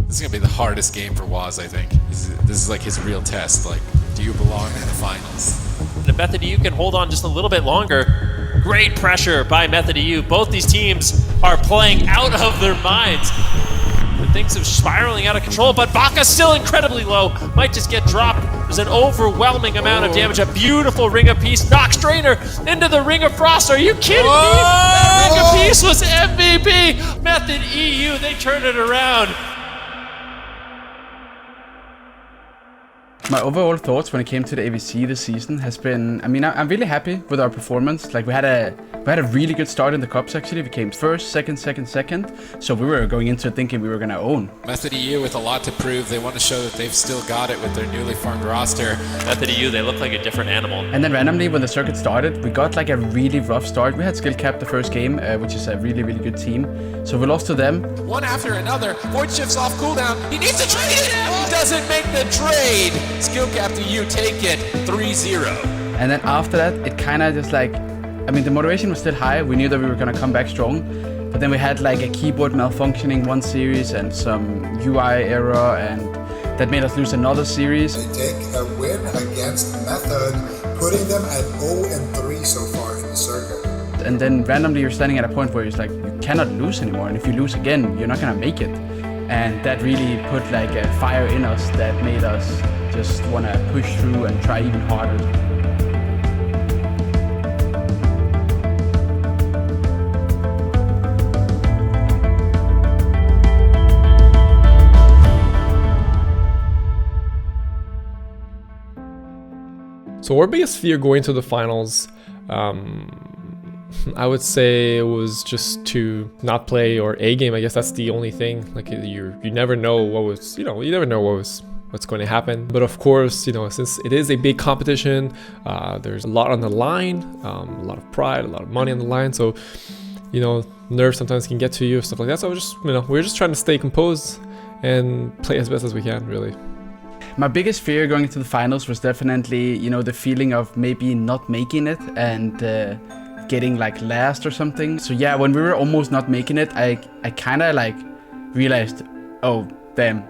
This is gonna be the hardest game for Whaazz, I think. This is like his real test. Like, do you belong in the finals? And Method EU can hold on just a little bit longer. Great pressure by Method EU. Both these teams are playing out of their minds. Things are spiraling out of control, but Baka's still incredibly low. Might just get dropped. There's an overwhelming amount of damage. A beautiful Ring of Peace knocks Drainer into the Ring of Frost. Are you kidding me? That Ring of Peace was MVP. Method EU, they turn it around. My overall thoughts when it came to the AWC this season has been, I mean, I'm really happy with our performance. Like we had a really good start in the cups actually. We came first, second. So we were going into it thinking we were gonna own. Method EU with a lot to prove. They want to show that they've still got it with their newly formed roster. Method EU, they look like a different animal. And then randomly when the circuit started, we got like a really rough start. We had skill cap the first game, which is a really good team. So we lost to them. One after another. Void shifts off cooldown. He needs to trade it. He doesn't make the trade. Skill cap to you, take it, 3-0. And then after that, it kind of just like, I mean, the motivation was still high. We knew that we were gonna come back strong. But then we had like a keyboard malfunctioning one series and some UI error, and that made us lose another series. They take a win against Method, putting them at 0-3 so far in the circuit. And then randomly you're standing at a point where it's like, you cannot lose anymore. And if you lose again, you're not gonna make it. And that really put like a fire in us that made us just want to push through and try even harder. So our biggest fear going to the finals, I would say it was just to not play our A game. I guess that's the only thing. Like you never know what was, you never know what's going to happen. But of course, since it is a big competition, there's a lot on the line, a lot of pride, a lot of money on the line. So, nerves sometimes can get to you, stuff like that. So we're just trying to stay composed and play as best as we can, really. My biggest fear going into the finals was definitely, the feeling of maybe not making it and getting like last or something. So yeah, when we were almost not making it, I kind of like realized, oh damn,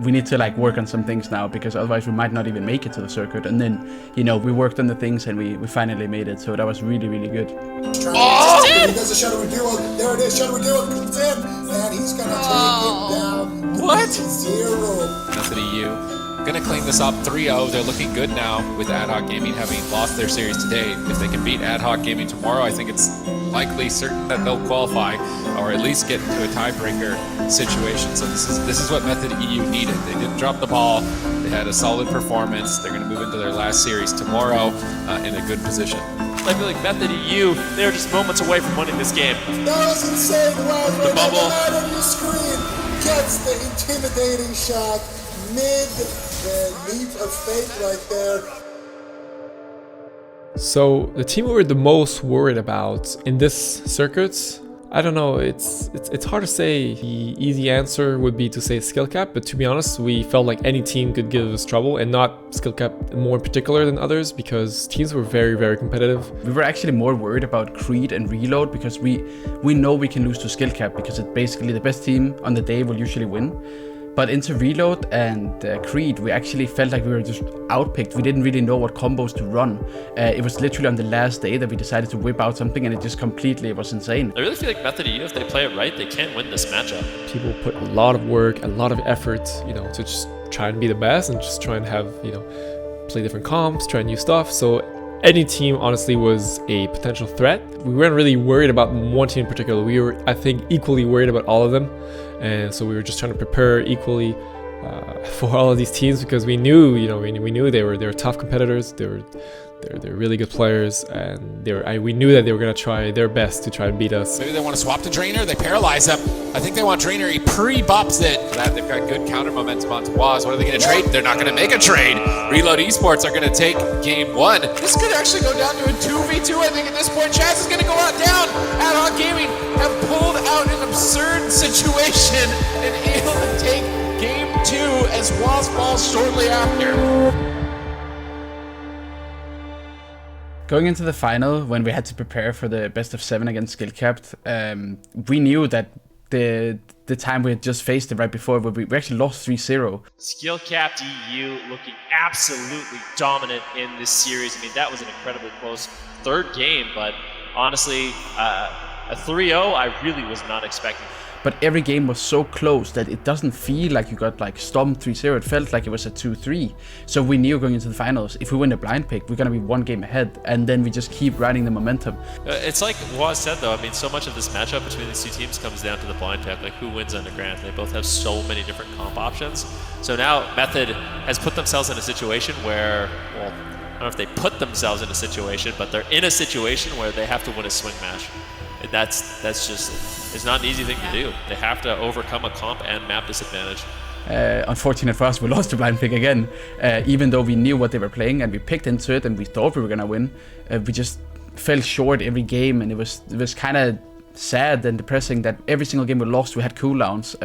we need to like work on some things now, because otherwise we might not even make it to the circuit. And then, we worked on the things and we finally made it. So that was really good. Oh! He does a Shadow Duel. There it is. Shadow Duel comes in, and he's gonna take it down. What? 0. Method EU gonna clean this up 3-0. They're looking good now with Ad Hoc Gaming having lost their series today. If they can beat Ad Hoc Gaming tomorrow, I think it's likely certain that they'll qualify or at least get into a tiebreaker situation. So this is what Method EU needed. They didn't drop the ball. They had a solid performance. They're gonna move into their last series tomorrow in a good position. I feel like Method EU, they're just moments away from winning this game. That was insane. Whaazz, The bubble. right on your screen, gets the intimidating shot mid the leap of faith right there. So the team we were the most worried about in this circuit, I don't know, it's hard to say. The easy answer would be to say skill cap, but to be honest, we felt like any team could give us trouble, and not skill cap more in particular than others, because teams were very competitive. We were actually more worried about Creed and Reload, because we know we can lose to skill cap, because it's basically the best team on the day will usually win. But into Reload and Creed, we actually felt like we were just outpicked. We didn't really know what combos to run. It was literally on the last day that we decided to whip out something, and it just completely was insane. I really feel like Method EU, if they play it right, they can win this matchup. People put a lot of work, a lot of effort, to just try and be the best and just try and have, play different comps, try new stuff. So any team honestly was a potential threat. We weren't really worried about one team in particular. We were, I think, equally worried about all of them. And so we were just trying to prepare equally for all of these teams, because we knew, we knew they were tough competitors. They're really good players, and we knew that they were going to try their best to try and beat us. Maybe they want to swap to Drainer. They paralyze him. I think they want Drainer. He pre-bops it. That they've got good counter momentum onto Whaazz. What are they going to trade? They're not going to make a trade. Reload Esports are going to take game 1. This could actually go down to a 2v2. I think at this point, Chaz is going to go out down. Ad Hoc Gaming have pulled out an absurd situation and able to take game 2 as Whaazz falls shortly after. Going into the final, when we had to prepare for the best of 7 against skill capped, we knew that the time we had just faced it right before, where we actually lost 3-0. Skill capped EU looking absolutely dominant in this series. I mean, that was an incredibly close third game, but honestly, a 3-0 I really was not expecting. But every game was so close that it doesn't feel like you got like stomped 3-0. It felt like it was a 2-3. So we knew going into the finals, if we win the blind pick, we're gonna be one game ahead, and then we just keep riding the momentum. It's like Whaazz said though, I mean, so much of this matchup between these two teams comes down to the blind pick, like who wins underground. They both have so many different comp options. So now Method has put themselves in a situation where, well, I don't know if they put themselves in a situation, but they're in a situation where they have to win a swing match. And that's just, it's not an easy thing to do. They have to overcome a comp and map disadvantage. Unfortunate for us, we lost the blind pick again. Even though we knew what they were playing and we picked into it and we thought we were gonna win, we just fell short every game, and it was kind of sad and depressing that every single game we lost, we had cooldowns.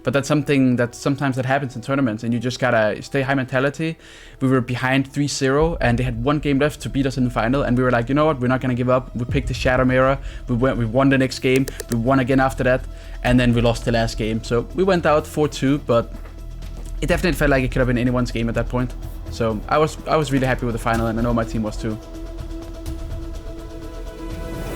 But that's something that sometimes that happens in tournaments, and you just gotta stay high mentality. We were behind 3-0, and they had one game left to beat us in the final, and we were like, you know what, we're not gonna give up. We picked the Shadow Mirror. We won the next game. We won again after that, and then we lost the last game. So we went out 4-2, but it definitely felt like it could have been anyone's game at that point. So I was really happy with the final, and I know my team was too.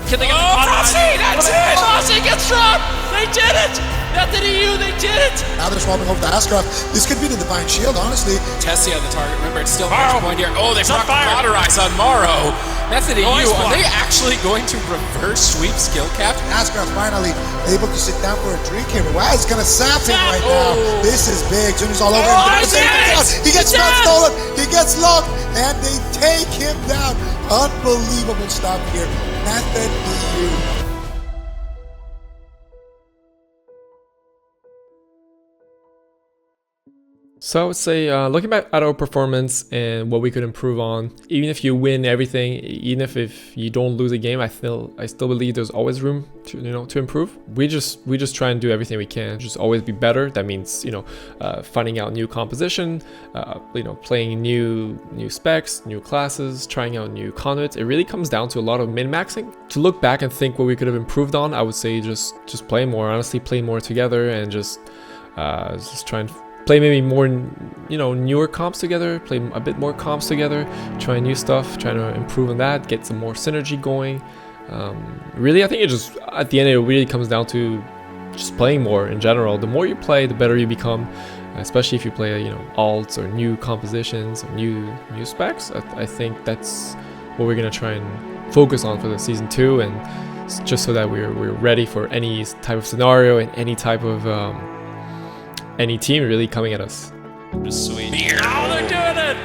Can they get Frosty! That's it! Frosty gets dropped! They did it! Method EU, they did it! Now they're swapping over to Ascroft. This could be the Divine Shield, honestly. Tessie on the target. Remember, it's still match point here. Oh, they blocked Cauterize on Morrow. Method EU, are they actually going to reverse sweep skill cap? Ascroft finally able to sit down for a drink here. Whaazz is gonna sap him right now. This is big. Junior's all over him. He gets not stolen. He gets locked, and they take him down. Unbelievable stuff here. Method EU. So I would say, looking back at our performance and what we could improve on, even if you win everything, even if you don't lose a game, I still believe there's always room to to improve. We just try and do everything we can, just always be better. That means finding out new composition, playing new specs, new classes, trying out new conduits. It really comes down to a lot of min-maxing. To look back and think what we could have improved on, I would say just play more. Honestly, play more together and just try and play maybe more, newer comps together, play a bit more comps together, try new stuff, try to improve on that, get some more synergy going. Really, I think it just, at the end, it really comes down to just playing more in general. The more you play, the better you become, especially if you play, alts or new compositions or new specs. I think that's what we're going to try and focus on for the season 2, and just so that we're ready for any type of scenario and any type of any team really coming at us. Just sweet. Oh, they're doing it!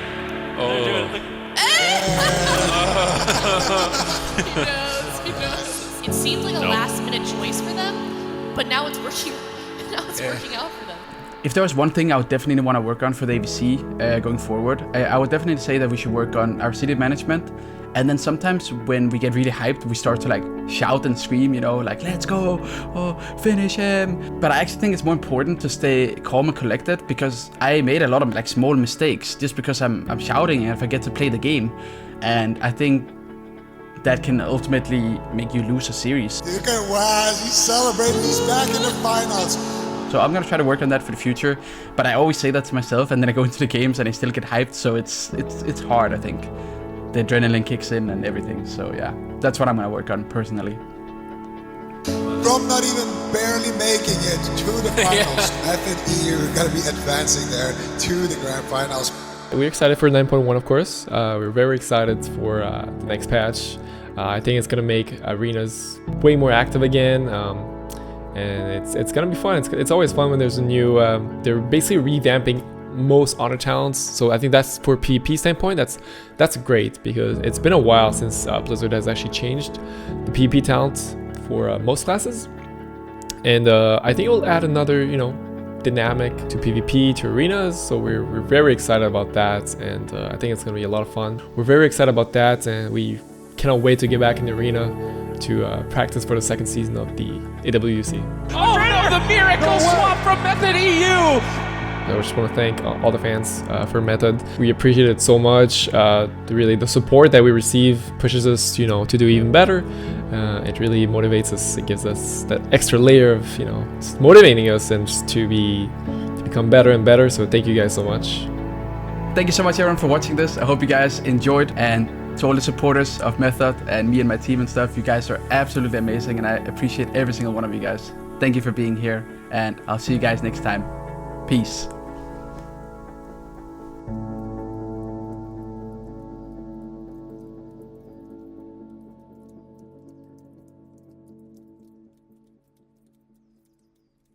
Oh. They're doing it. He knows. It seemed like a last-minute choice for them, but now it's working. Working out for them. If there was one thing I would definitely want to work on for the AWC going forward, I would definitely say that we should work on our city management. And then sometimes when we get really hyped, we start to like shout and scream, like, let's go, oh, finish him. But I actually think it's more important to stay calm and collected, because I made a lot of like small mistakes just because I'm shouting and I forget to play the game. And I think that can ultimately make you lose a series. Look at Whaazz, he's celebrating, he's back in the finals. So I'm gonna try to work on that for the future, but I always say that to myself, and then I go into the games and I still get hyped, so it's hard, I think. The adrenaline kicks in and everything, so yeah, that's what I'm gonna work on personally. From not even barely making it to the finals, Method EU gonna be advancing there to the grand finals. We're excited for 9.1, of course. We're very excited for the next patch. I think it's gonna make arenas way more active again, and it's gonna be fun. It's always fun when there's a new. They're basically revamping most honor talents, so I think that's, for PvP standpoint, that's great, because it's been a while since Blizzard has actually changed the PvP talents for most classes, and I think it will add another dynamic to PvP, to arenas. So we're very excited about that, and I think it's gonna be a lot of fun. We're very excited about that, and we cannot wait to get back in the arena to practice for the second season of the AWC. Oh no, the miracle swap from Method EU! I just want to thank all the fans for Method. We appreciate it so much. Really, the support that we receive pushes us, to do even better. It really motivates us. It gives us that extra layer of, you know, motivating us and just to become better and better. So thank you guys so much. Thank you so much, everyone, for watching this. I hope you guys enjoyed, and to all the supporters of Method and me and my team and stuff, you guys are absolutely amazing, and I appreciate every single one of you guys. Thank you for being here, and I'll see you guys next time. Peace.